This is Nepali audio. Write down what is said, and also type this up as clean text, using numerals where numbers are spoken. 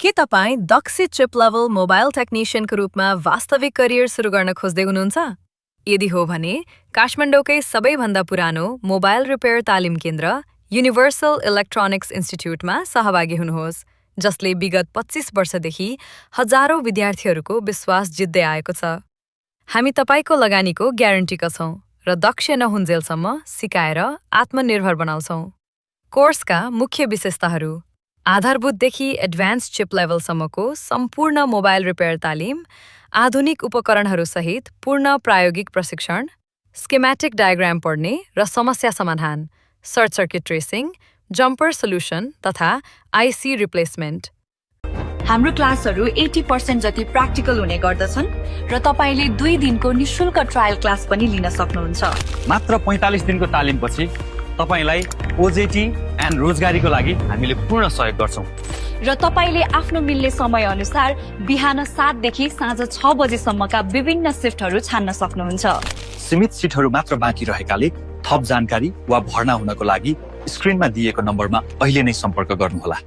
के तपाईँ दक्ष चिप लेभल मोबाइल टेक्निशियनको रूपमा वास्तविक करियर सुरु गर्न खोज्दै हुनुहुन्छ? यदि हो भने काठमाडौँकै सबैभन्दा पुरानो मोबाइल रिपेयर तालिम केन्द्र युनिभर्सल इलेक्ट्रोनिक्स इन्स्टिट्युटमा सहभागी हुनुहोस्, जसले विगत 25 वर्षदेखि हजारौं विद्यार्थीहरूको विश्वास जित्दै आएको छ। हामी तपाईको लगानीको ग्यारेन्टीका छौं र दक्ष नहुन्जेलसम्म सिकाएर आत्मनिर्भर बनाउँछौं। कोर्सका मुख्य विशेषताहरू: आधारभूतदेखि एडभान्स चिप लेभलसम्मको सम्पूर्ण मोबाइल रिपेयर तालिम, आधुनिक उपकरणहरूसहित पूर्ण प्रायोगिक प्रशिक्षण, स्किमेटिक डायग्राम पढ्ने र समस्या समाधान, short circuit tracing, jumper solution तथा आईसी रिप्लेसमेन्ट। हाम्रो क्लासहरू 80% जति प्र्याक्टिकल हुने गर्दछन् र तपाईले 2 दिनको निशुल्क ट्रायल क्लास पनि लिन सक्नुहुन्छ। मात्र 45 दिनको तालिमपछि तपाईलाई ओजेटी एन्ड रोजगारीको लागि हामीले पूर्ण सहयोग गर्छौं र तपाईले आफ्नो मिल्ने समय अनुसार बिहान 7 देखि साँझ 6 बजेसम्मका विभिन्न शिफ्टहरू छान्न सक्नुहुन्छ। सीमित सिटहरू मात्र बाँकी रहेकाले थप जानकारी वा भर्ना हुनको लागि स्क्रिनमा दिएको नम्बरमा अहिले नै सम्पर्क गर्नुहोला।